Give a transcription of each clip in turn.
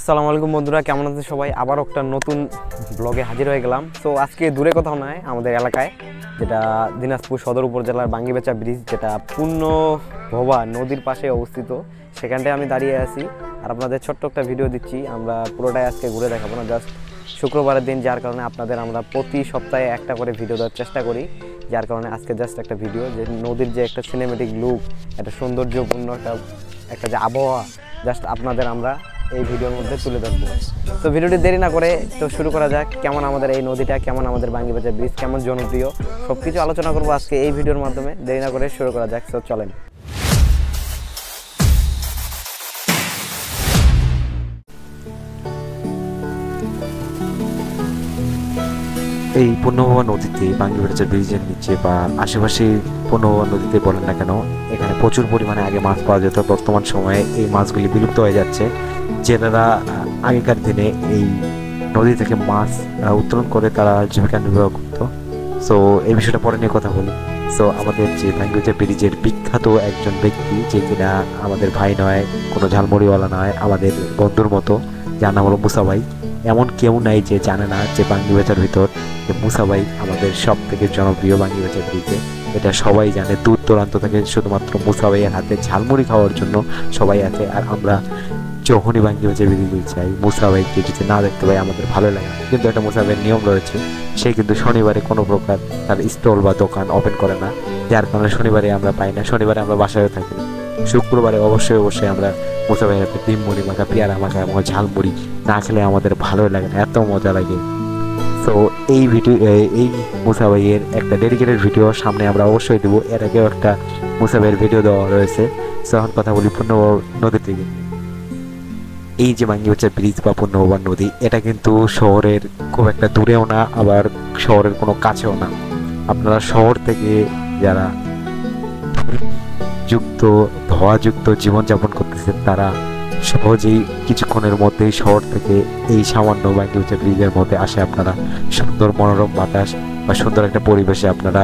আসসালামু আলাইকুম বন্ধুরা, কেমন আছেন সবাই? আবার একটা নতুন ব্লগে হাজির হয়ে গেলাম। তো আজকে দূরে কোথাও নয়, আমাদের এলাকায়, যেটা দিনাজপুর সদর উপজেলার বাঙ্গিবেচা ব্রিজ, যেটা পূর্ণভবা নদীর পাশে অবস্থিত, সেখানটায় আমি দাঁড়িয়ে আছি আর আপনাদের ছোট্ট একটা ভিডিও দিচ্ছি। আমরা পুরোটাই আজকে ঘুরে দেখাবো না, জাস্ট শুক্রবারের দিন, যার কারণে আপনাদের আমরা প্রতি সপ্তাহে একটা করে ভিডিও দেওয়ার চেষ্টা করি। যার কারণে আজকে জাস্ট একটা ভিডিও, যে নদীর যে একটা সিনেমেটিক লুক, একটা সৌন্দর্যপূর্ণ একটা যে আবহাওয়া, জাস্ট আপনাদের আমরা এই ভিডিওর মধ্যে তুলে ধরবো। তো ভিডিওটি দেরি না করে তো শুরু করা যাক। কেমন আমাদের এই নদীটা, কেমন আমাদের বাঙ্গিবেচা ব্রিজ, কেমন জনপ্রিয়, সব কিছু আলোচনা করবো আজকে এই ভিডিওর মাধ্যমে। দেরি না করে শুরু করা যাক। তো চলেন। এই পূর্ণভবা নদীতে বাঙ্গিবেচা ব্রিজের নিচে বা আশেপাশে পূর্ণভবা নদীতে বলেন না কেন, এখানে প্রচুর পরিমাণে আগে মাছ পাওয়া যেত। বর্তমান সময়ে এই মাছগুলি বিলুপ্ত হয়ে যাচ্ছে। যারা আগেকার দিনে এই নদী থেকে মাছ উত্তোলন করে তারা জীবিকা নির্বাহ করত। সো এই বিষয়টা পরে নিয়ে কথা বলি। সো আমাদের যে বাঙ্গিবেচা ব্রিজের বিখ্যাত একজন ব্যক্তি, যে কিনা আমাদের ভাই নয়, কোনো ঝালমুড়িওয়ালা নয়, আমাদের বন্ধুর মতো, যার নাম হলো মুসা ভাই। এমন কেউ নাই যে জানে না যে বাঙ্গিবেচার ভিতর যে মুসা ভাই আমাদের সব থেকে জনপ্রিয় বাঙ্গিবেচা ব্রিজে। এটা সবাই জানে, দূর দূরান্ত থেকে শুধুমাত্র মুসা ভাইয়ের হাতে ঝালমুড়ি খাওয়ার জন্য সবাই আছে। আর আমরা যখনই বাঙ্গিবেচা ব্রিজে চাই, মুসা ভাইকে যদি না দেখতে পাই আমাদের ভালো লাগে না। কিন্তু একটা মুসা ভাইয়ের নিয়ম রয়েছে, সে কিন্তু শনিবারে কোনো প্রকার তার স্টল বা দোকান ওপেন করে না, যার কারণে শনিবারে আমরা পাই না। শনিবারে আমরা বাসায় থাকি। শুক্রবারে অবশ্যই আমরা মুসা ভাইয়ের হাতে ডিম মুড়ি মাখা, পেয়ারা মাখা এবং ঝালমুড়ি না খেলে আমাদের ভালোই লাগে না, এত মজা লাগে। তো এই মুসা ভাইয়ের একটা ডেডিকেটেড ভিডিও সামনে আমরা অবশ্যই দেবো। এর আগেও একটা মুসা ভাইয়ের ভিডিও দেওয়া রয়েছে। তো এখন কথা বলি পূর্ণভবা নদী থেকে। এই যে বাঙ্গিবেচা ব্রিজ বা পূর্ণভবা নদী, এটা কিন্তু শহরের খুব একটা দূরেও না, আবার শহরের কোনো কাছেও না। আপনারা শহর থেকে যারা ধোঁয়াযুক্ত জীবনযাপন করতেছেন, তারা সহজেই কিছুক্ষণের মধ্যেই শহর থেকে এই সামান্য বাঙ্গিবেচা ব্রিজের মধ্যে আসে। আপনারা সুন্দর মনোরম বাতাস বা সুন্দর একটা পরিবেশে আপনারা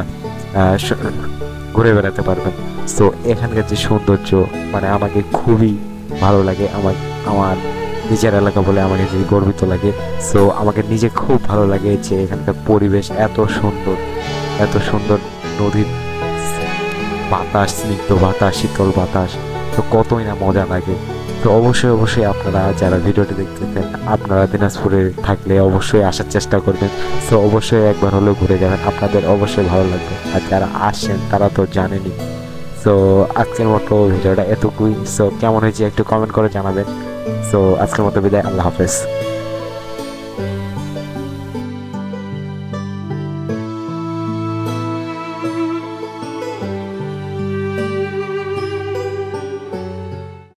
ঘুরে বেড়াতে পারবেন। তো এখানকার যে সৌন্দর্য, মানে আমাকে খুবই ভালো লাগে। আমার নিজের এলাকা বলে আমাকে যে গর্বিত লাগে। সো আমাকে নিজে খুব ভালো লাগে যে এখানকার পরিবেশ এত সুন্দর, নদীর বাতাস, স্নিগ্ধ বাতাস, শীতল বাতাস, তো কতই না মজা লাগে। তো অবশ্যই আপনারা যারা ভিডিওটি দেখতেছেন, আপনারা দিনাজপুরে থাকলে অবশ্যই আসার চেষ্টা করবেন। তো অবশ্যই একবার হলেও ঘুরে যাবেন, আপনাদের অবশ্যই ভালো লাগবে। আর যারা আসছেন তারা তো জানেনই। সো আজকের মতো ভিডিওটা এতটুকুই। সো কেমন হয়েছে একটু কমেন্ট করে জানাবেন। সো আজকের মতো বিদায়, আল্লাহ হাফেজ।